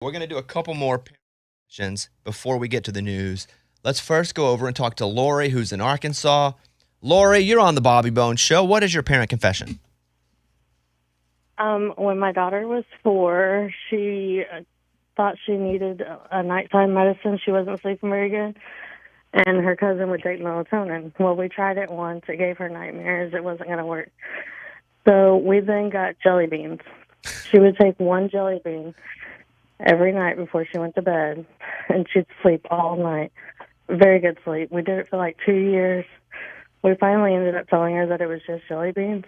We're going to do a couple more questions before we get to the news. Let's first go over and talk to Lori, who's in Arkansas. Lori, you're on the Bobby Bones Show. What is your parent confession? When my daughter was 4, she thought she needed a nighttime medicine. She wasn't sleeping very good, and her cousin would take melatonin. Well, we tried it once. It gave her nightmares. It wasn't going to work. So we then got jelly beans. She would take one jelly bean every night before she went to bed, and she'd sleep all night. Very good sleep. We did it for like 2 years. We finally ended up telling her that it was just jelly beans,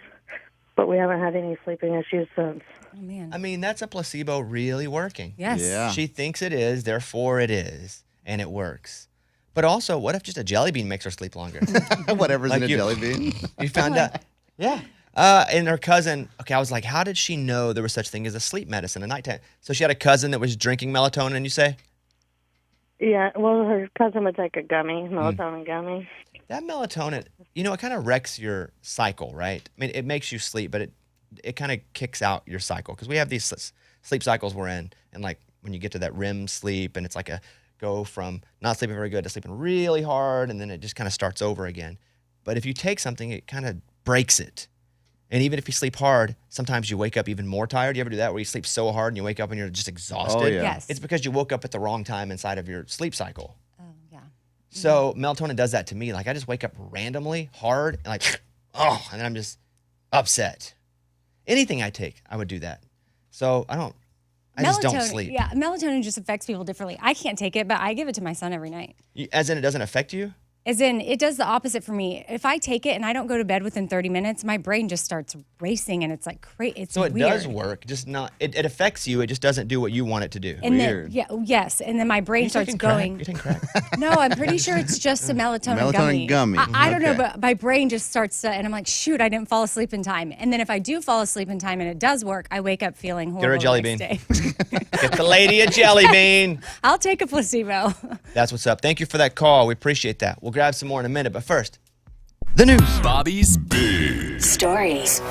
but we haven't had any sleeping issues since. Oh, man. I mean, that's a placebo really working. Yes. Yeah. She thinks it is, therefore it is, and it works. But also, what if just a jelly bean makes her sleep longer? Whatever's Like in a jelly bean. You found out? Yeah. And her cousin, okay, I was like, how did she know there was such thing as a sleep medicine, a nighttime? So she had a cousin that was drinking melatonin, you say? Yeah, well, her cousin would take a gummy, melatonin gummy. That melatonin, it kind of wrecks your cycle, right? I mean, it makes you sleep, but it kind of kicks out your cycle because we have these sleep cycles we're in, and like when you get to that REM sleep, and it's like a go from not sleeping very good to sleeping really hard, and then it just kind of starts over again. But if you take something, it kind of breaks it. And even if you sleep hard, sometimes you wake up even more tired. You ever do that where you sleep so hard and you wake up and you're just exhausted? Oh, yeah. Yes. It's because you woke up at the wrong time inside of your sleep cycle. Oh, yeah. So melatonin does that to me. Like I just wake up randomly, hard, and like, and then I'm just upset. Anything I take, I would do that. So I just don't sleep. Yeah, melatonin just affects people differently. I can't take it, but I give it to my son every night. As in it doesn't affect you? As in, it does the opposite for me. If I take it and I don't go to bed within 30 minutes, my brain just starts racing, and it's like crazy. It's So it weird. does work, just not, it affects you, it just doesn't do what you want it to do. And Weird. Yes, and then my brain You starts taking crack? going. You taking crack? No, I'm pretty sure it's just a melatonin Melatonin gummy. I don't know, Okay. but my brain just starts to, and I'm like, shoot, I didn't fall asleep in time. And then if I do fall asleep in time and it does work, I wake up feeling horrible. Get her a jelly the next bean. day. Get the lady a jelly bean. I'll take a placebo. That's what's up. Thank you for that call. We appreciate that. We'll grab some more in a minute, but first, the news. Bobby's Big Stories.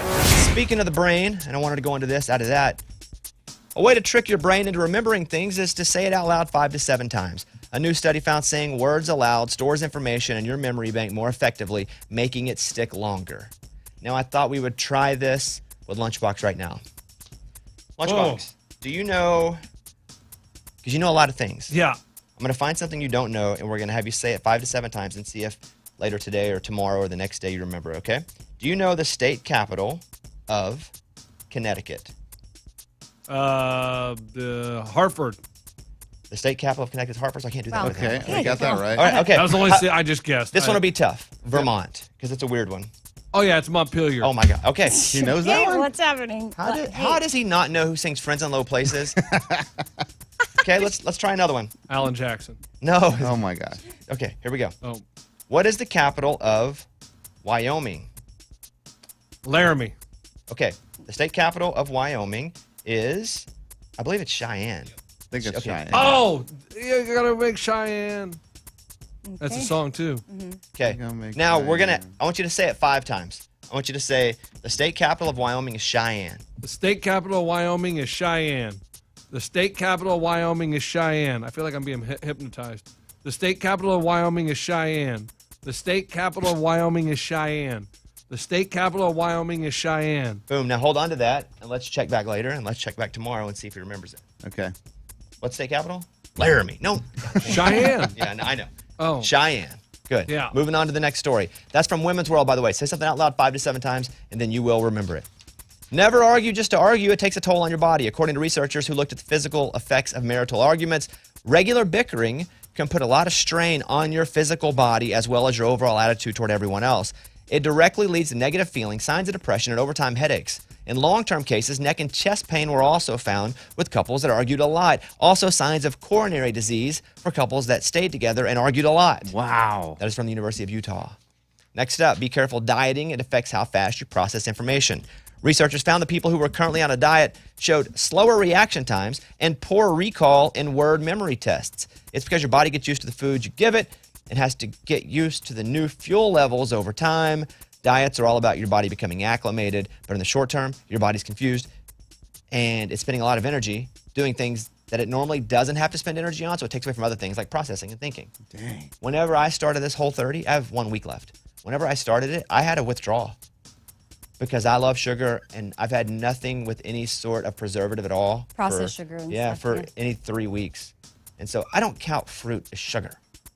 Speaking of the brain, and I wanted to go into this out of that, a way to trick your brain into remembering things is to say it out loud 5 to 7 times. A new study found saying words aloud stores information in your memory bank more effectively, making it stick longer. Now, I thought we would try this with Lunchbox right now. Lunchbox, do you know, because you know a lot of things. Yeah. I'm going to find something you don't know, and we're going to have you say it 5 to 7 times and see if later today or tomorrow or the next day you remember, okay? Do you know the state capital of Connecticut? The Hartford. The state capital of Connecticut is Hartford, so I can't do that. Wow. with Okay, that. I got that right. All right, okay. That was the only I just guessed. This one will be tough. Vermont, because it's a weird one. Oh, yeah, it's Montpelier. Oh, my God. Okay. He knows that Hey, one? what's happening? How does he not know who sings Friends in Low Places? Okay, let's try another one. Alan Jackson. No. Oh, my gosh. Okay, here we go. Oh, What is the capital of Wyoming? Laramie. Okay, the state capital of Wyoming is, I believe it's Cheyenne. I think it's Okay. Cheyenne. Oh, you gotta make Cheyenne. That's a song, too. Okay, Gonna make now I Cheyenne. want you to say it 5 times. I want you to say the state capital of Wyoming is Cheyenne. The state capital of Wyoming is Cheyenne. The state capital of Wyoming is Cheyenne. I feel like I'm being hypnotized. The state capital of Wyoming is Cheyenne. The state capital of Wyoming is Cheyenne. The state capital of Wyoming is Cheyenne. Boom, now hold on to that, and let's check back later, and let's check back tomorrow and see if he remembers it. Okay. What's state capital? Laramie. No. Cheyenne. Yeah, no, I know. Oh. Cheyenne. Good. Yeah. Moving on to the next story. That's from Women's World, by the way. Say something out loud 5 to 7 times, and then you will remember it. Never argue just to argue. It takes a toll on your body. According to researchers who looked at the physical effects of marital arguments, regular bickering can put a lot of strain on your physical body as well as your overall attitude toward everyone else. It directly leads to negative feelings, signs of depression, and over time headaches. In long-term cases, neck and chest pain were also found with couples that argued a lot. Also, signs of coronary disease for couples that stayed together and argued a lot. Wow. That is from the University of Utah. Next up, be careful dieting. It affects how fast you process information. Researchers found that people who were currently on a diet showed slower reaction times and poor recall in word memory tests. It's because your body gets used to the food you give it and has to get used to the new fuel levels over time. Diets are all about your body becoming acclimated, but in the short term, your body's confused and it's spending a lot of energy doing things that it normally doesn't have to spend energy on, so it takes away from other things like processing and thinking. Dang. Whenever I started this Whole30, I have 1 week left. Whenever I started it, I had a withdrawal because I love sugar and I've had nothing with any sort of preservative at all. Processed sugar and yeah, stuff, for yeah. any 3 weeks. And so I don't count fruit as sugar.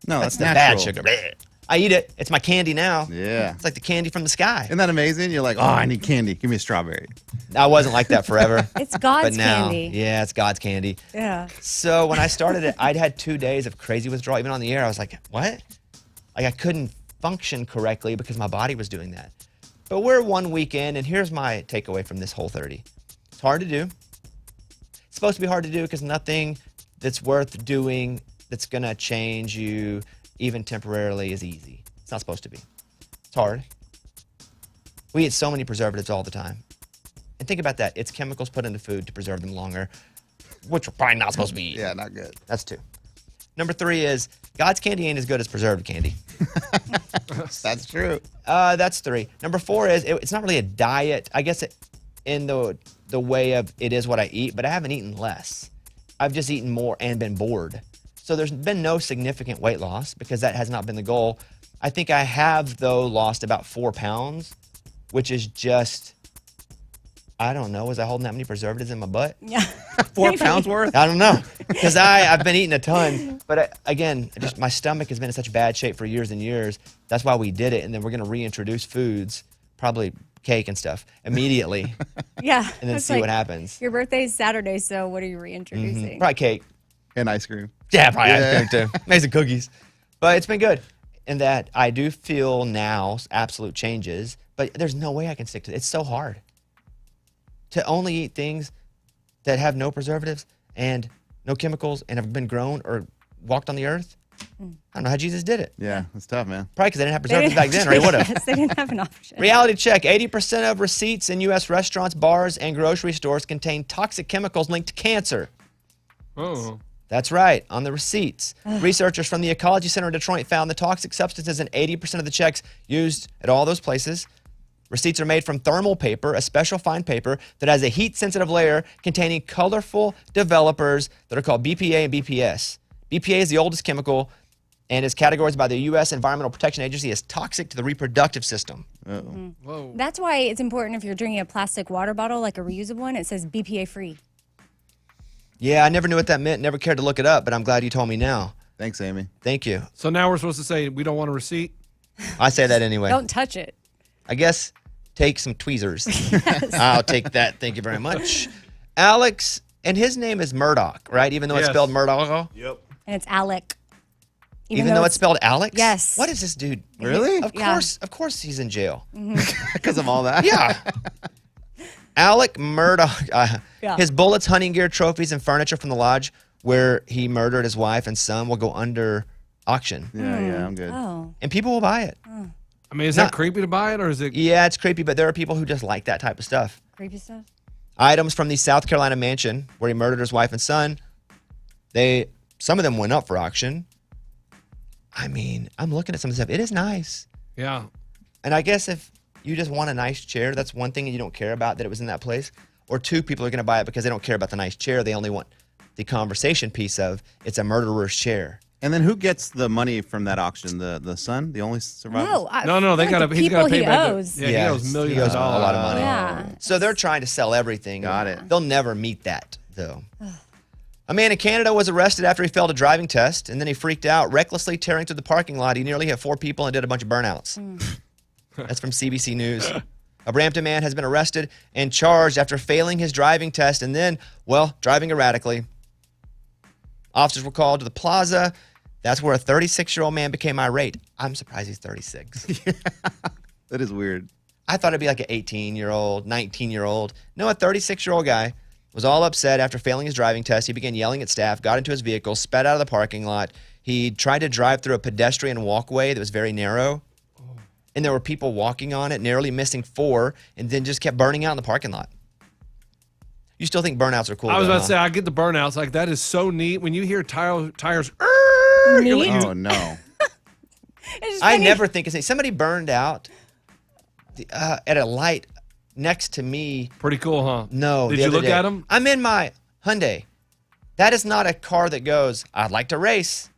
No, that's the natural. bad sugar. Bleh. I eat it. It's my candy now. Yeah. It's like the candy from the sky. Isn't that amazing? You're like, oh, I need candy. Give me a strawberry. I wasn't like that forever. It's God's but now, candy. yeah, it's God's candy. Yeah. So when I started it, I'd had 2 days of crazy withdrawal. Even on the air, I was like, what? Like I couldn't function correctly because my body was doing that. But we're 1 week in, and here's my takeaway from this Whole30. It's hard to do. It's supposed to be hard to do because nothing that's worth doing that's going to change you even temporarily is easy. It's not supposed to be. It's hard. We eat so many preservatives all the time. And think about that. It's chemicals put into food to preserve them longer, which we're probably not supposed to be eating. Yeah, not good. That's 2. Number 3 is God's candy ain't as good as preserved candy. That's true. That's 3. Number 4 is it's not really a diet. I guess in the way of it is what I eat, but I haven't eaten less. I've just eaten more and been bored. So there's been no significant weight loss because that has not been the goal. I think I have, though, lost about 4 pounds, which is just, I don't know. Was I holding that many preservatives in my butt? Yeah. 4 pounds worth? I don't know, because I've been eating a ton. But again, just my stomach has been in such bad shape for years and years. That's why we did it. And then we're going to reintroduce foods, probably cake and stuff, immediately, Yeah. and then It's see like, what happens. Your birthday's Saturday, so what are you reintroducing? Probably cake. And ice cream. Yeah, probably Yeah. ice cream too. Maybe some cookies. But it's been good in that I do feel now absolute changes, but there's no way I can stick to it. It's so hard to only eat things that have no preservatives and no chemicals and have been grown or walked on the earth. I don't know how Jesus did it. Yeah, it's tough, man. Probably because they didn't have They preservatives back then, or he would have. Yes, they didn't have an option. Reality check. 80% of receipts in U.S. restaurants, bars, and grocery stores contain toxic chemicals linked to cancer. Oh. That's right, on the receipts. Researchers from the Ecology Center in Detroit found the toxic substances in 80% of the checks used at all those places. Receipts are made from thermal paper, a special fine paper that has a heat-sensitive layer containing colorful developers that are called BPA and BPS. BPA is the oldest chemical and is categorized by the U.S. Environmental Protection Agency as toxic to the reproductive system. Uh-oh. Whoa. That's why it's important if you're drinking a plastic water bottle, like a reusable one, it says BPA free. Yeah, I never knew what that meant, never cared to look it up, but I'm glad you told me now. Thanks, Amy. Thank you. So now we're supposed to say we don't want a receipt? I say that anyway. Don't touch it. I guess take some tweezers. I'll take that. Thank you very much. Alex, and his name is Murdoch, right? Even though it's Yes. spelled Murdoch? Yep. And it's Alec. Even though it's spelled Alex? Yes. What is this dude? Really? Of Yeah. course he's in jail. Because of all that? Yeah. Alec Murdoch. Yeah. His bullets, hunting gear, trophies, and furniture from the lodge where he murdered his wife and son will go under auction. Yeah, I'm good. Oh. And people will buy it. I mean, is Not- that creepy to buy it, or is it? Yeah, it's creepy, but there are people who just like that type of stuff. Creepy stuff. Items from the South Carolina mansion where he murdered his wife and son. Some of them went up for auction. I mean, I'm looking at some of the stuff. It is nice. Yeah. And I guess if you just want a nice chair, that's one thing and you don't care about that it was in that place. Or 2, people are going to buy it because they don't care about the nice chair. They only want the conversation piece of it's a murderer's chair. And then who gets the money from that auction? The son? The only survivor? No, they like got to. the He's got to people pay he back. owes. Yeah, Yes, he owes millions he owes of dollars. a lot of money. Yeah. So they're trying to sell everything. Got it. They'll never meet that, though. A man in Canada was arrested after he failed a driving test, and then he freaked out, recklessly tearing through the parking lot. He nearly hit 4 people and did a bunch of burnouts. That's from CBC News. A Brampton man has been arrested and charged after failing his driving test and then, driving erratically. Officers were called to the plaza. That's where a 36-year-old man became irate. I'm surprised he's 36. That is weird. I thought it'd be like an 18-year-old, 19-year-old. No, a 36-year-old guy was all upset after failing his driving test. He began yelling at staff, got into his vehicle, sped out of the parking lot. He tried to drive through a pedestrian walkway that was very narrow. And there were people walking on it, narrowly missing 4, and then just kept burning out in the parking lot. You still think burnouts are cool? I was though, about to say, huh? I get the burnouts. Like, that is so neat. When you hear tires, Neat. Oh, no. It's just I funny. never think it's somebody burned out at a light next to me. pretty cool, huh? No. Did the you other look day. at them? I'm in my Hyundai. That is not a car that goes, I'd like to race.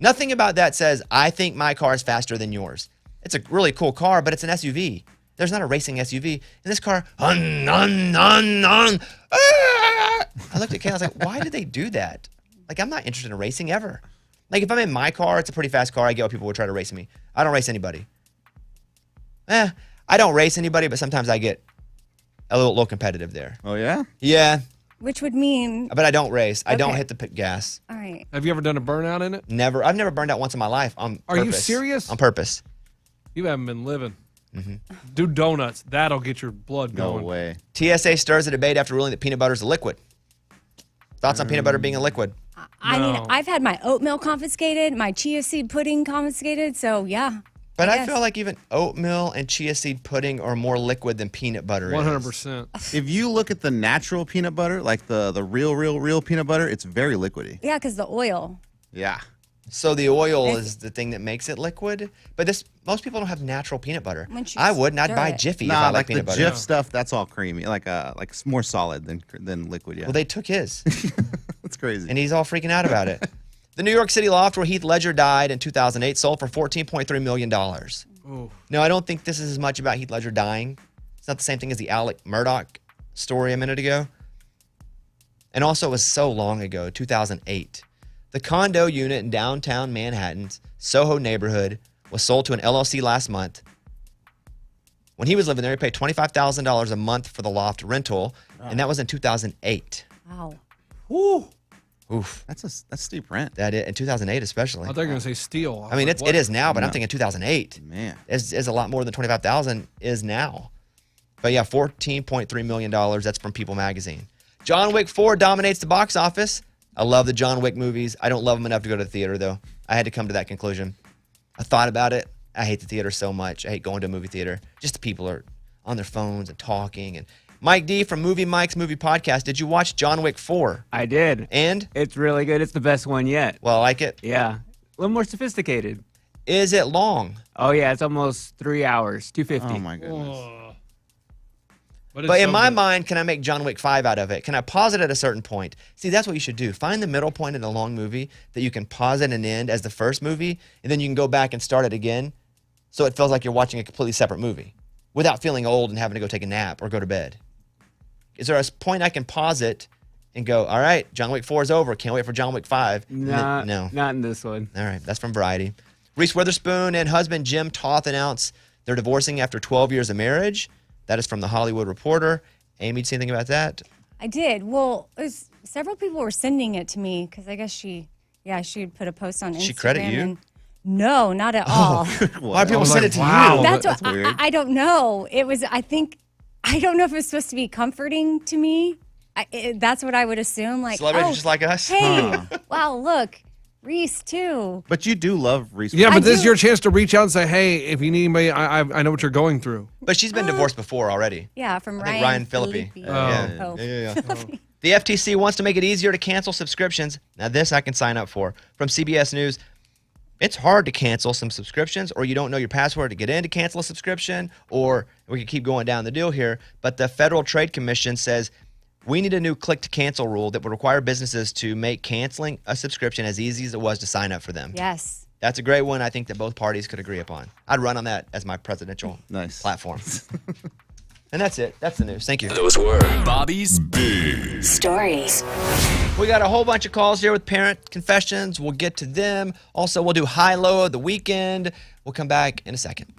Nothing about that says, I think my car is faster than yours. It's a really cool car, but it's an SUV. There's not a racing SUV. In this car, I looked at Ken, I was like, why did they do that? Like, I'm not interested in racing ever. Like, if I'm in my car, it's a pretty fast car. I get why people would try to race me. I don't race anybody. I don't race anybody, but sometimes I get a little competitive there. Oh, yeah? Yeah. Which would mean. But I don't race. I don't Okay. hit the gas. All right. Have you ever done a burnout in it? Never. I've never burned out once in my life on Are purpose. you serious? On purpose. You haven't been living. Do donuts. That'll get your blood No going. way. TSA stirs a debate after ruling that peanut butter is a liquid. Thoughts on peanut butter being a liquid? I mean, No. I've had my oatmeal confiscated, my chia seed pudding confiscated, so yeah. But I guess. feel like even oatmeal and chia seed pudding are more liquid than peanut butter is. 100%. If you look at the natural peanut butter, like the real peanut butter, it's very liquidy. Yeah, because the oil. Yeah. So the oil is the thing that makes it liquid. But most people don't have natural peanut butter. Once you I would, and I'd stir buy it. Jiffy if Nah, I like like the peanut butter. Jif stuff, that's all creamy. Like it's more solid than liquid, yeah. Well, they took his, That's crazy. and he's all freaking out about it. The New York City loft where Heath Ledger died in 2008 sold for $14.3 million. Ooh. No, I don't think this is as much about Heath Ledger dying. It's not the same thing as the Alec Murdoch story a minute ago. And also, it was so long ago, 2008. The condo unit in downtown Manhattan's Soho neighborhood was sold to an LLC last month. When he was living there, he paid $25,000 a month for the loft rental, and that was in 2008. Wow. Oof, That's steep rent. that in 2008 especially. I thought you were going to say steel. I mean, it is now, but I'm thinking 2008 Man. is a lot more than 25,000 is now. But yeah, $14.3 million. That's from People Magazine. John Wick 4 dominates the box office. I love the John Wick movies. I don't love them enough to go to the theater, though. I had to come to that conclusion. I thought about it. I hate the theater so much. I hate going to a movie theater. Just the people are on their phones and talking. And Mike D from Movie Mike's Movie Podcast. Did you watch John Wick 4? I did. And? It's really good. It's the best one yet. Well, I like it. Yeah. A little more sophisticated. Is it long? Oh, yeah. It's almost 3 hours, 250. Oh, my goodness. But in my mind, can I make John Wick 5 out of it? Can I pause it at a certain point? See, that's what you should do. Find the middle point in a long movie that you can pause it and end as the first movie, and then you can go back and start it again so it feels like you're watching a completely separate movie without feeling old and having to go take a nap or go to bed. Is there a point I can pause it and go, all right, John Wick 4 is over. Can't wait for John Wick 5. Nah, No. Not in this one. All right, that's from Variety. Reese Witherspoon and husband Jim Toth announced they're divorcing after 12 years of marriage. That is from The Hollywood Reporter. Amy, did you see anything about that? I did. Well, several people were sending it to me because I guess she had put a post on Instagram. She credit you? And no, not at all. Why do people was send like, it to wow. you? That's weird. I don't know. It was. I don't know if it was supposed to be comforting to me. That's what I would assume. Like Celebrities just like us? Hey, wow, look, Reese too. But you do love Reese. Yeah, I but this is do- your chance to reach out and say, hey, if you need anybody, I know what you're going through. But she's been divorced before already. Yeah, from I think Ryan. Ryan Phillippe. Phillippe. Yeah. Oh. Yeah. The FTC wants to make it easier to cancel subscriptions. Now, this I can sign up for. From CBS News, it's hard to cancel some subscriptions, or you don't know your password to get in to cancel a subscription, or we could keep going down the deal here. But the Federal Trade Commission says we need a new click to cancel rule that would require businesses to make canceling a subscription as easy as it was to sign up for them. Yes. That's a great one I think that both parties could agree upon. I'd run on that as my presidential Nice. platform. And that's it. That's the news. Thank you. Those were Bobby's Big Stories. We got a whole bunch of calls here with parent confessions. We'll get to them. Also, we'll do high-low of the weekend. We'll come back in a second.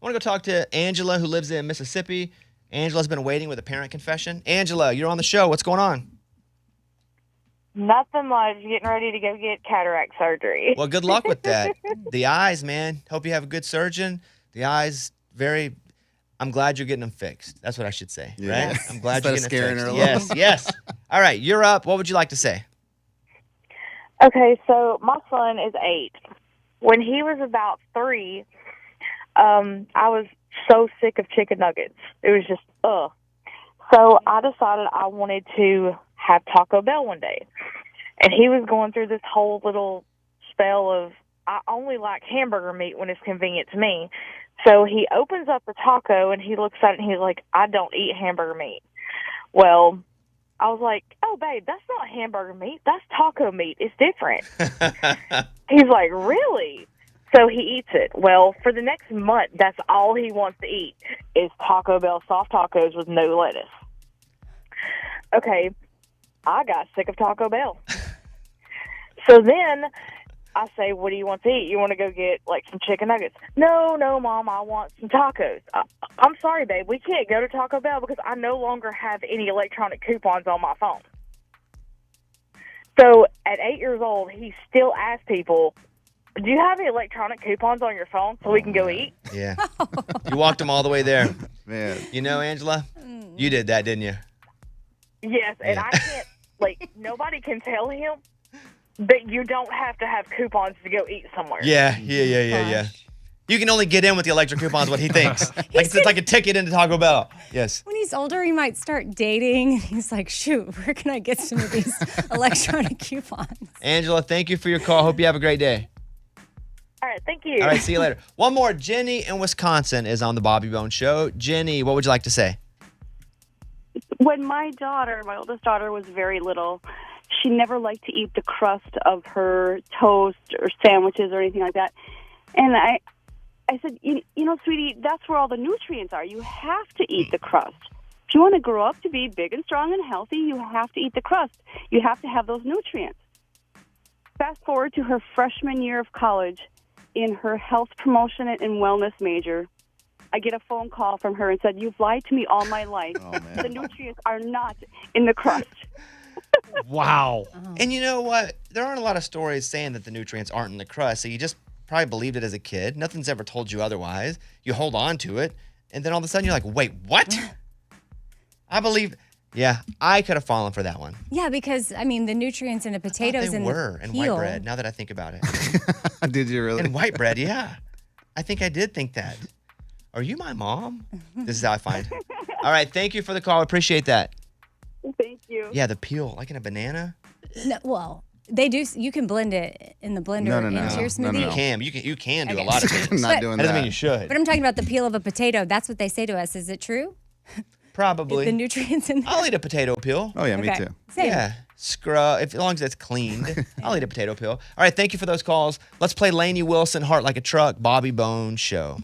I want to go talk to Angela, who lives in Mississippi. Angela's been waiting with a parent confession. Angela, you're on the show. What's going on? Nothing much. Getting ready to go get cataract surgery. Well, good luck with that. The eyes, man. Hope you have a good surgeon. The eyes, I'm glad you're getting them fixed. That's what I should say, Yeah. right? I'm glad Instead you're of getting scaring it her fixed. a Yes, yes. All right, you're up. What would you like to say? Okay, so my son is 8. When he was about 3, I was so sick of chicken nuggets. It was just, ugh. So I decided I wanted to have Taco Bell one day. And he was going through this whole little spell of, I only like hamburger meat when it's convenient to me. So he opens up the taco and he looks at it and he's like, I don't eat hamburger meat. Well, I was like, oh, babe, that's not hamburger meat. That's taco meat. It's different. He's like, really? So he eats it. Well, for the next month, that's all he wants to eat is Taco Bell soft tacos with no lettuce. Okay, I got sick of Taco Bell. So then I say, what do you want to eat? You want to go get, like, some chicken nuggets? No, Mom, I want some tacos. I'm sorry, babe. We can't go to Taco Bell because I no longer have any electronic coupons on my phone. So at 8 years old, he still asks people, do you have any electronic coupons on your phone so we can go eat? Yeah. You walked him all the way there. Man. You know, Angela, you did that, didn't you? Yes, and I can't, like, nobody can tell him that you don't have to have coupons to go eat somewhere. Yeah. You can only get in with the electric coupons what he thinks. It's like a ticket into Taco Bell. Yes. When he's older, he might start dating. And he's like, shoot, where can I get some of these electronic coupons? Angela, thank you for your call. Hope you have a great day. All right, thank you. All right, see you later. One more. Jenny in Wisconsin is on the Bobby Bone Show. Jenny, what would you like to say? When my oldest daughter, was very little, she never liked to eat the crust of her toast or sandwiches or anything like that. And I said, you know, sweetie, that's where all the nutrients are. You have to eat the crust. If you want to grow up to be big and strong and healthy, you have to eat the crust. You have to have those nutrients. Fast forward to her freshman year of college, in her health promotion and wellness major, I get a phone call from her and said, you've lied to me all my life. Oh, man. The nutrients are not in the crust. Wow. And you know what? There aren't a lot of stories saying that the nutrients aren't in the crust, so you just probably believed it as a kid. Nothing's ever told you otherwise. You hold on to it, and then all of a sudden you're like, wait, what? I believe... Yeah, I could have fallen for that one. Yeah, because, I mean, the nutrients in the potatoes They and were the in peel. white bread, now that I think about it. Did you really? In white bread, yeah. I think I did think that. Are you my mom? This is how I find. All right, thank you for the call. I appreciate that. Thank you. Yeah, the peel, like in a banana. No, well, they do. You can blend it in the blender No. into your smoothie. You can do a Okay. lot of things. Not But- doing That doesn't that. mean you should. But I'm talking about the peel of a potato. That's what they say to us. Is it true? Probably. The nutrients in there? I'll eat a potato peel. Oh, yeah, me Okay. too. Same. Yeah, scrub. As long as it's cleaned, I'll eat a potato peel. All right, thank you for those calls. Let's play Lainey Wilson, Heart Like a Truck, Bobby Bone Show.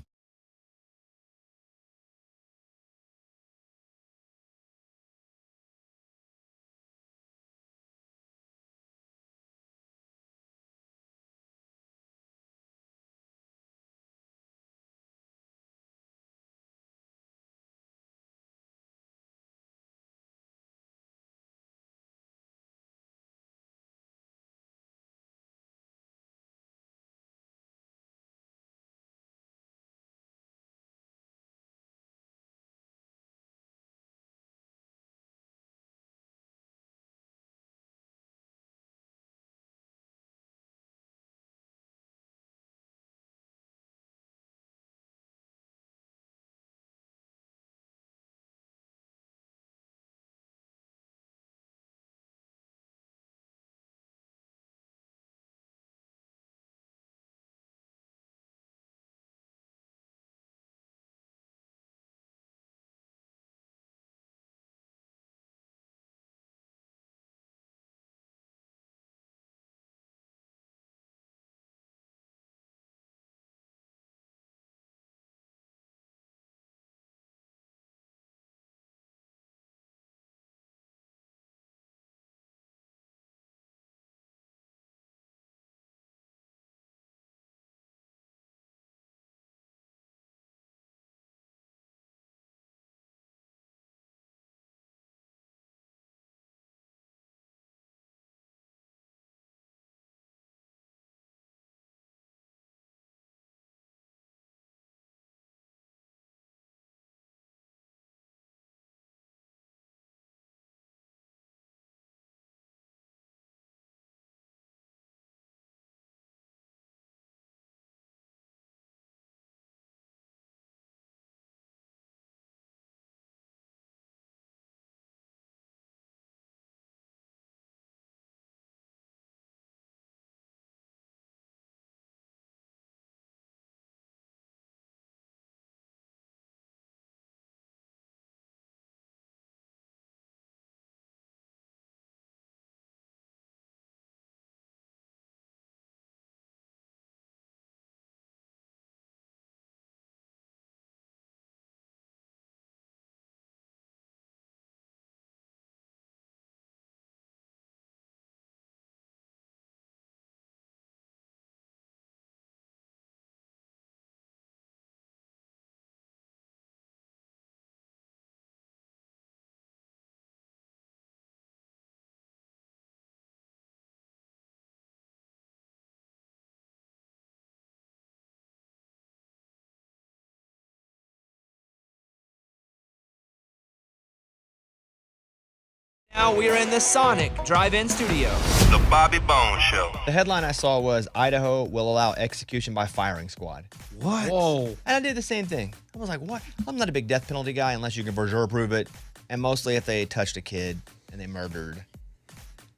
Now we are in the Sonic Drive-In Studio. The Bobby Bones Show. The headline I saw was Idaho will allow execution by firing squad. What? Whoa. And I did the same thing. I was like, what? I'm not a big death penalty guy unless you can for sure prove it. And mostly if they touched a kid and they murdered.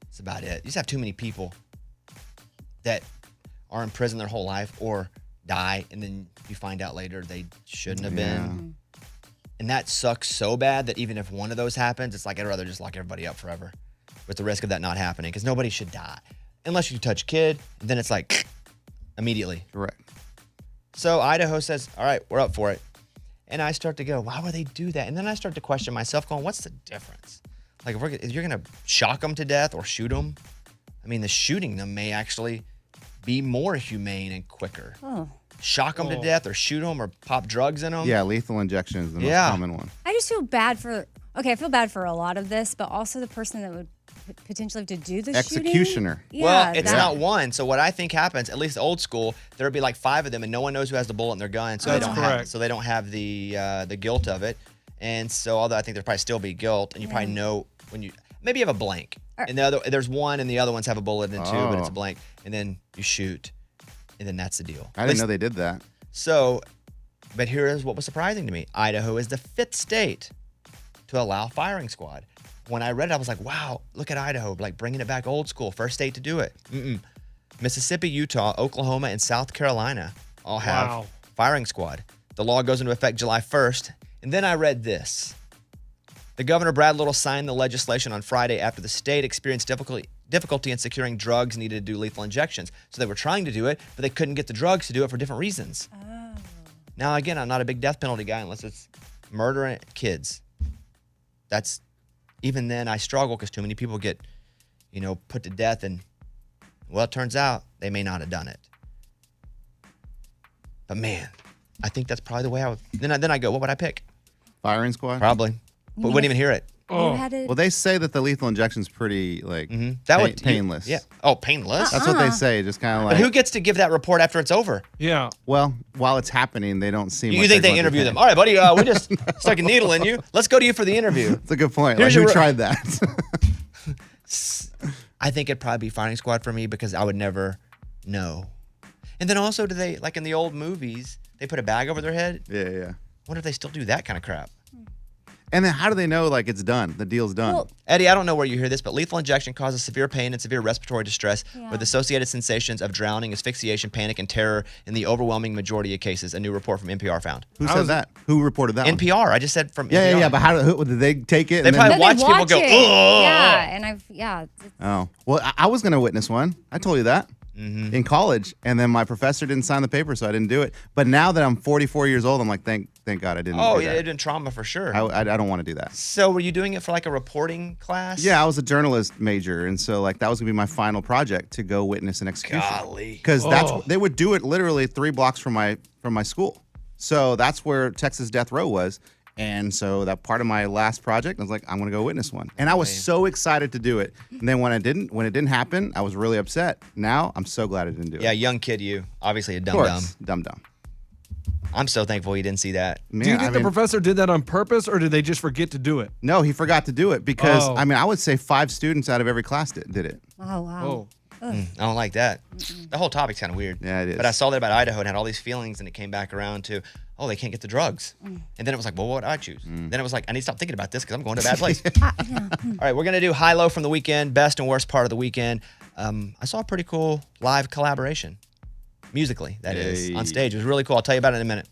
That's about it. You just have too many people that are in prison their whole life or die and then you find out later they shouldn't have been. And that sucks so bad that even if one of those happens, it's like I'd rather just lock everybody up forever with the risk of that not happening because nobody should die. Unless you touch a kid, and then it's like immediately. Right. So Idaho says, all right, we're up for it. And I start to go, why would they do that? And then I start to question myself going, what's the difference? Like if you're going to shock them to death or shoot them, I mean, the shooting them may actually be more humane and quicker. Oh. Shock them to death or shoot them or pop drugs in them. Yeah, lethal injection is the most common one. I just feel bad for, I feel bad for a lot of this, but also the person that would potentially have to do the Executioner. shooting. Well, it's not one. So what I think happens, at least old school, there'll be like 5 of them and no one knows who has the bullet in their gun. So That's they don't correct. have they don't have the guilt of it. And so although I think there'll probably still be guilt and you probably know when you maybe you have a blank. And there's one and the other ones have a bullet in it too, but it's a blank. And then you shoot. And then that's the deal. I didn't know they did that. So, but here is what was surprising to me. Idaho is the 5th state to allow firing squad. When I read it, I was like, wow, look at Idaho, like bringing it back old school, first state to do it. Mississippi, Utah, Oklahoma, and South Carolina all have firing squad. The law goes into effect July 1st. And then I read this. The Governor Brad Little signed the legislation on Friday after the state experienced difficulty in securing drugs needed to do lethal injections. So they were trying to do it, but they couldn't get the drugs to do it for different reasons. Now, again, I'm not a big death penalty guy unless it's murdering kids. That's, even then I struggle because too many people get, put to death and, well, it turns out they may not have done it. But man, I think that's probably the way I would, then I go, what would I pick? Firing squad? Probably. But wouldn't even hear it. Well, they say that the lethal injection's pretty painless. Yeah. Oh, painless. That's what they say. Just kind of like. But who gets to give that report after it's over? Yeah. Well, while it's happening, they don't seem. You think they interview them? All right, buddy. We just stuck a needle in you. Let's go to you for the interview. That's a good point. Here's Like, who tried that? I think it'd probably be firing squad for me because I would never know. And then also, do they like in the old movies? They put a bag over their head. Yeah. I wonder if they still do that kind of crap. And then how do they know like it's done? The deal's done. Well, Eddie, I don't know where you hear this, but lethal injection causes severe pain and severe respiratory distress with associated sensations of drowning, asphyxiation, panic, and terror in the overwhelming majority of cases, a new report from NPR found. Who said that? Who reported that? NPR. I just said from NPR. Yeah. But who did they take it? They and probably then, watch people go, it. ugh. Yeah, and Oh, well, I was going to witness one. I told you that. In college, and then my professor didn't sign the paper, so I didn't do it. But now that I'm 44 years old, I'm like, thank God I didn't. Oh, do yeah, that. it in trauma for sure. I don't want to do that. So were you doing it for like a reporting class? Yeah, I was a journalist major, and so like that was gonna be my final project to go witness an execution. Golly. Because they would do it literally 3 blocks from my school. So that's where Texas Death Row was. And so that part of my last project, I was like, I'm gonna go witness one. And I was so excited to do it. And then when it didn't happen, I was really upset. Now I'm so glad I didn't do it. Yeah, young kid, you obviously a dumb. I'm so thankful he didn't see that. Do you think the professor did that on purpose, or did they just forget to do it? No, he forgot to do it because I would say 5 students out of every class did it. Oh wow. I don't like that. The whole topic's kind of weird. Yeah, it is. But I saw that about Idaho and had all these feelings, and it came back around to, they can't get the drugs. And then it was like, well, what would I choose? Then it was like, I need to stop thinking about this because I'm going to a bad place. All right, we're going to do high-low from the weekend, best and worst part of the weekend. I saw a pretty cool live collaboration, musically, that is, on stage. It was really cool. I'll tell you about it in a minute.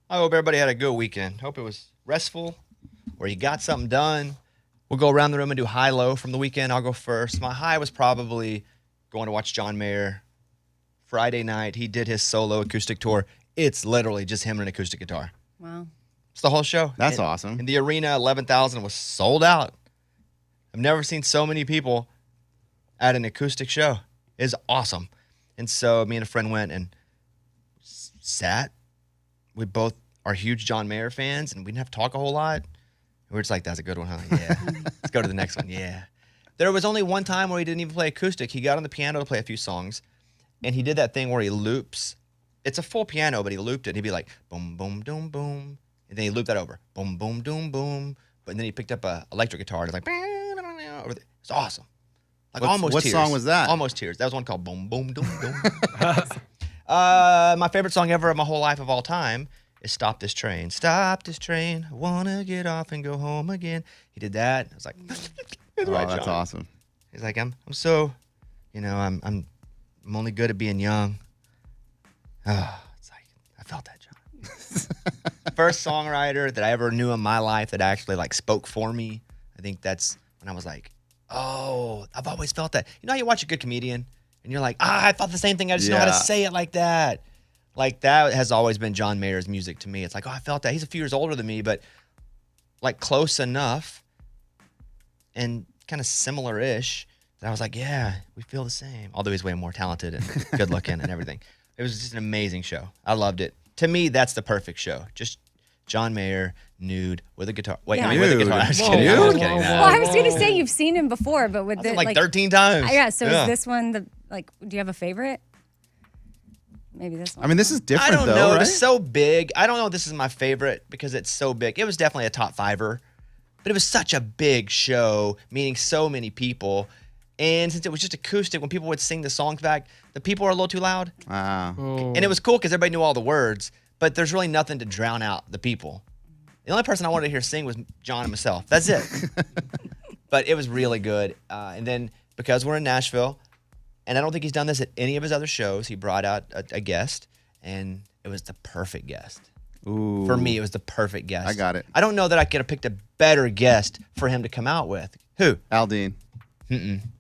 I hope everybody had a good weekend. Hope it was restful or you got something done. We'll go around the room and do high-low from the weekend. I'll go first. My high was probably going to watch John Mayer Friday night. He did his solo acoustic tour. It's literally just him and an acoustic guitar. Wow. It's the whole show. That's awesome. And the arena, 11,000, was sold out. I've never seen so many people at an acoustic show. It's awesome. And so me and a friend went and sat. We both are huge John Mayer fans, and we didn't have to talk a whole lot. We were just like, that's a good one, huh? Yeah. Let's go to the next one. Yeah. There was only one time where he didn't even play acoustic. He got on the piano to play a few songs, and he did that thing where he loops. It's a full piano, but he looped it, and he'd be like, boom, boom, doom, boom. And then he looped that over. Boom, boom, doom, boom. But then he picked up an electric guitar, and it's like, it's awesome. Like almost what tears. song was that? Almost tears. That was one called Boom, Boom, Doom, Doom. My favorite song ever of my whole life of all time is Stop This Train. Stop this train. I want to get off and go home again. He did that. I was like, that's awesome. He's like, I'm so, I'm only good at being young. Oh, it's like, I felt that, John. First songwriter that I ever knew in my life that actually like spoke for me. I think that's when I was like, oh, I've always felt that. You know how you watch a good comedian and you're like, I felt the same thing. I just know how to say it like that. Like that has always been John Mayer's music to me. It's like, oh, I felt that. He's a few years older than me, but like close enough and kind of similar-ish that I was like, yeah, we feel the same. Although he's way more talented and good looking and everything. It was just an amazing show. I loved it. To me, that's the perfect show. Just John Mayer, nude, with a guitar. Wait, Yeah. I mean, with a guitar. I was kidding. I was kidding. Well, I was going to say you've seen him before, but with the like 13 times. Yeah. So is this one do you have a favorite? Maybe this one. I mean, this is different, I don't though, know. right? It was so big. I don't know if this is my favorite because it's so big. It was definitely a top fiver, but it was such a big show, meeting so many people. And since it was just acoustic, when people would sing the songs back, the people were a little too loud. And it was cool because everybody knew all the words, but there's really nothing to drown out the people. The only person I wanted to hear sing was John and myself. That's it. But it was really good. And then because we're in Nashville, and I don't think he's done this at any of his other shows, he brought out a guest, and it was the perfect guest. Ooh. For me, it was the perfect guest. I got it. I don't know that I could have picked a better guest for him to come out with. Who? Aldine.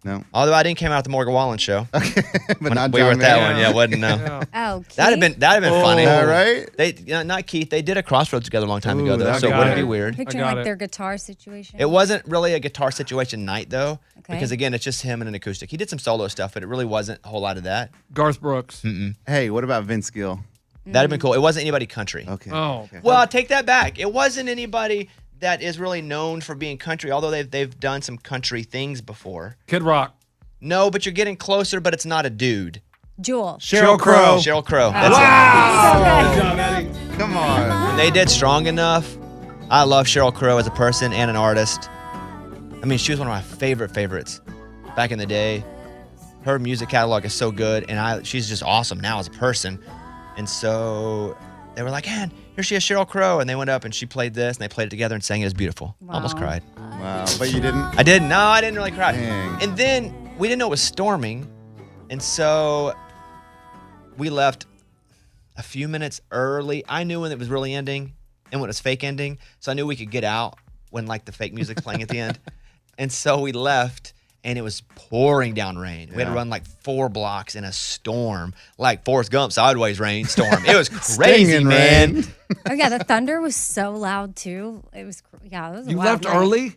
No. Although I didn't come out at the Morgan Wallen show. But not we John were at that Mayer. one. Yeah, wasn't no. Oh, Keith? That'd have been funny. Right? They not Keith. They did a Crossroads together a long time ago, though, I so it got wouldn't it. be weird. Picturing I got like it. their guitar situation. It wasn't really a guitar situation night though, Okay. because again, it's just him and an acoustic. He did some solo stuff, but it really wasn't a whole lot of that. Garth Brooks. Hey, what about Vince Gill? That'd have been cool. It wasn't anybody country. Okay. Oh. Okay. Well, I'll take that back. It wasn't anybody that is really known for being country, although they've done some country things before. Kid Rock. No, but you're getting closer, but it's not a dude. Jewel. Sheryl Crow. Sheryl Crow. That's Good job, Eddie. Come on. it. And they did Strong Enough. I love Sheryl Crow as a person and an artist. I mean, she was one of my favorites back in the day. Her music catalog is so good, and she's just awesome now as a person. And so they were like, man, here she is, Sheryl Crow. And they went up and she played this, and they played it together and sang it. It was beautiful. Wow. Almost cried. Wow. But you didn't? I didn't. No, I didn't really cry. Dang. And then we didn't know it was storming. And so we left a few minutes early. I knew when it was really ending and when it was fake ending. So I knew we could get out when like the fake music's playing at the end. And so we left. And it was pouring down rain. We had to run like 4 blocks in a storm, like Forrest Gump sideways rain storm. It was crazy, Stinging man. rain. Oh yeah, the thunder was so loud too. It was it was a You wild left night. early?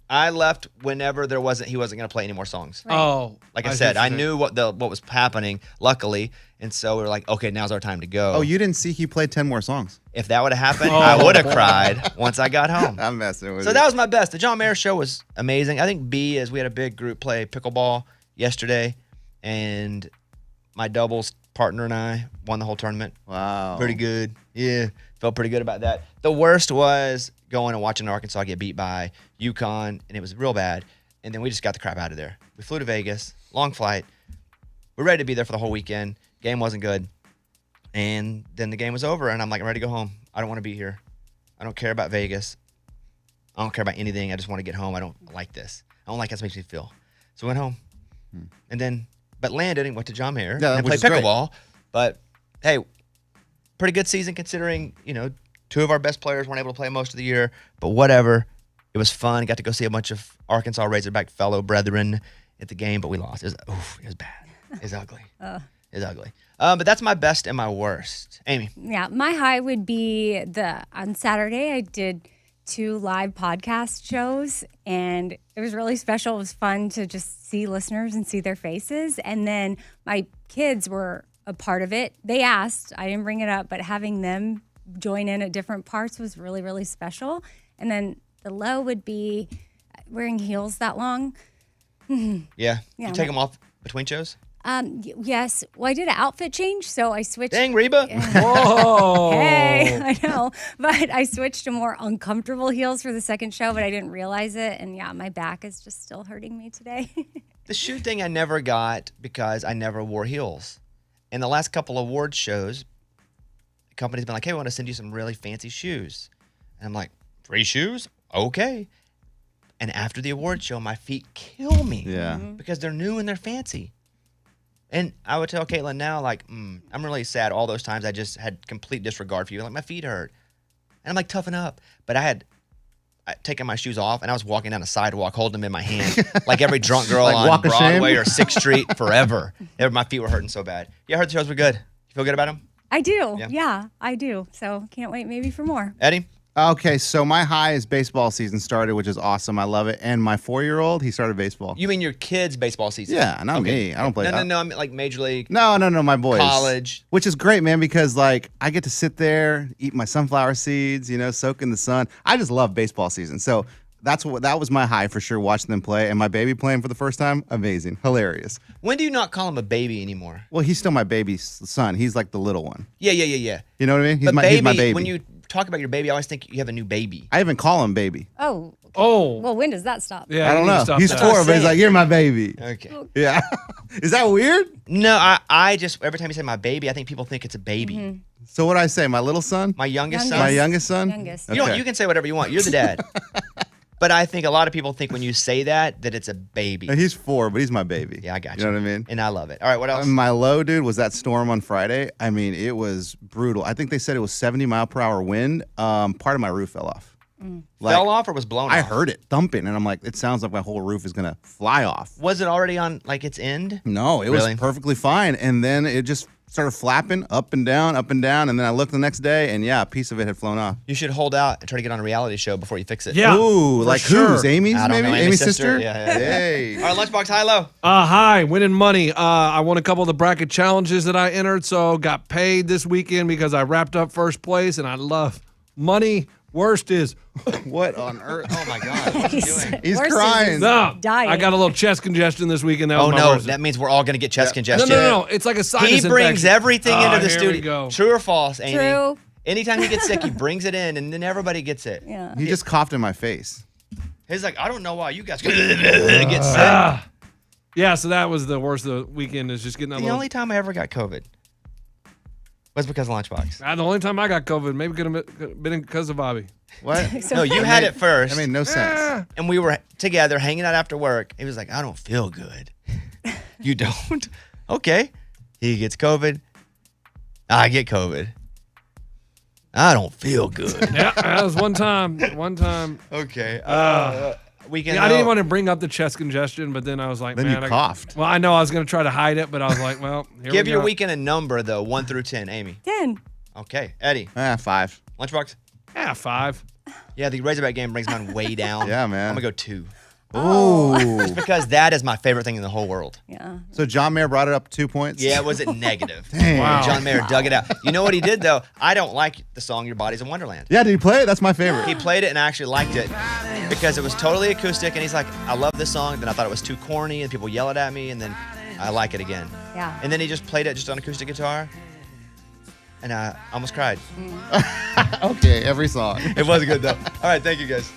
I left whenever he wasn't going to play any more songs. Right. Oh. Like I see said, what I you're knew what was happening, luckily, and so we were like, okay, now's our time to go. Oh, you didn't see he played 10 more songs. If that would have happened, I would have cried once I got home. I'm messing with So you. that was my best. The John Mayer show was amazing. I think B is we had a big group play pickleball yesterday, and my doubles partner and I won the whole tournament. Wow. Pretty good. Yeah, felt pretty good about that. The worst was going and watching Arkansas get beat by UConn, and it was real bad. And then we just got the crap out of there. We flew to Vegas, long flight. We're ready to be there for the whole weekend. Game wasn't good. And then the game was over, and I'm like, I'm ready to go home. I don't want to be here. I don't care about Vegas. I don't care about anything. I just want to get home. I don't like this. I don't like how this makes me feel. So I went home. And then, but landed and went to John Mayer Yeah, and which played is great. pickleball. But hey, pretty good season considering, two of our best players weren't able to play most of the year, but whatever. It was fun. Got to go see a bunch of Arkansas Razorback fellow brethren at the game, but we lost. It was bad. It was ugly. It's ugly. But that's my best and my worst. Amy. Yeah, my high would be on Saturday I did 2 live podcast shows, and it was really special. It was fun to just see listeners and see their faces. And then my kids were a part of it. They asked, I didn't bring it up, but having them join in at different parts was really, really special. And then the low would be wearing heels that long. Yeah. You take them off between shows? Yes. Well, I did an outfit change, so I switched. Dang, Reba. Whoa. Hey, I know. But I switched to more uncomfortable heels for the second show, but I didn't realize it. And yeah, my back is just still hurting me today. The shoe thing I never got because I never wore heels. In the last couple award shows, the company's been like, hey, we want to send you some really fancy shoes. And I'm like, free shoes? Okay. And after the award show, my feet kill me. Yeah. Because they're new and they're fancy. And I would tell Caitlin now, like, I'm really sad all those times I just had complete disregard for you. Like, my feet hurt. And I'm like, toughen up. But I'd taken my shoes off, and I was walking down a sidewalk holding them in my hand, like every drunk girl Like on walk of Broadway shame? or 6th Street forever. My feet were hurting so bad. Yeah, I heard the shows were good. You feel good about them? I do. Yeah. Yeah, I do. So can't wait maybe for more. Eddie? Okay, so my high is baseball season started, which is awesome. I love it. And my 4-year-old, he started baseball. You mean your kids' baseball season? Yeah, not me. I don't play. No, I mean like Major League. No, my boys. College. Which is great, man, because like I get to sit there, eat my sunflower seeds, soak in the sun. I just love baseball season. So that was my high for sure, watching them play. And my baby playing for the first time, amazing, hilarious. When do you not call him a baby anymore? Well, he's still my baby's son. He's like the little one. Yeah. You know what I mean? He's But my baby. When you talk about your baby, I always think you have a new baby. I even call him baby. Oh. Okay. Oh. Well, when does that stop? Yeah, I don't you need to know. stop He's that. 4, but he's like, you're my baby. Okay. Yeah. Is that weird? No, I just, every time you say my baby, I think people think it's a baby. So what do I say? My little son? My youngest Youngest. My son? youngest son? Youngest. Okay. You can say whatever you want. You're the dad. But I think a lot of people think when you say that it's a baby. He's 4, but he's my baby. Yeah, I got you. You know what I mean? And I love it. All right, what else? My low, dude, was that storm on Friday. I mean, it was brutal. I think they said it was 70-mile-per-hour wind. Part of my roof fell off. Fell off or was blown I off? heard it thumping, and I'm like, it sounds like my whole roof is going to fly off. Was it already on like its end? No, it Really? was perfectly fine. And then it just started flapping up and down. And then I looked the next day, and yeah, a piece of it had flown off. You should hold out and try to get on a reality show before you fix it. Yeah. Ooh, for like sure. who's? Amy's, I don't maybe? know, Amy's sister? Yeah. Hey. All right, Lunchbox, high, low. Hi, winning money. I won a couple of the bracket challenges that I entered, so got paid this weekend because I wrapped up first place, and I love money. Worst is, What on earth? Oh, my God. What are you doing? He's Worst is crying. no, Dying. I got a little chest congestion this weekend. That Oh, was my no. worst. That means we're all going to get chest No, congestion. no. It's like a sinus He brings infection. everything into the Here studio. we go. True or false, Amy? True. Anytime he gets sick, he brings it in, and then everybody gets it. Yeah. He just coughed in my face. He's like, I don't know why you guys get sick. Yeah, so that was the worst of the weekend is just getting that The little... only time I ever got COVID was because of Lunchbox. The only time I got COVID, maybe could have been because of Bobby. What? No, you had it first. That made no sense. And we were together hanging out after work. He was like, I don't feel good. You don't? Okay. He gets COVID. I get COVID. I don't feel good. Yeah, that was one time. Okay. Weekend. Yeah, I didn't want to bring up the chest congestion, but then I was like, Then man, you coughed. Well, I know I was going to try to hide it, but I was like, well, here Give we your go. weekend a number, though, 1 through 10, Amy. 10. Okay. Eddie. 5. Lunchbox. Yeah, 5. Yeah, the Razorback game brings mine way down. Yeah, man. I'm going to go 2. Ooh. Because that is my favorite thing in the whole world. Yeah. So John Mayer brought it up 2 points? Yeah, was it negative? Dang. Wow. John Mayer dug it out. You know what he did, though? I don't like the song Your Body's a Wonderland. Yeah, did he play it? That's my favorite. He played it and I actually liked it because it was totally acoustic. And he's like, I love this song. Then I thought it was too corny and people yelled at me. And then I like it again. Yeah. And then he just played it just on acoustic guitar. And I almost cried. Okay, every song. It was good, though. All right, thank you, guys.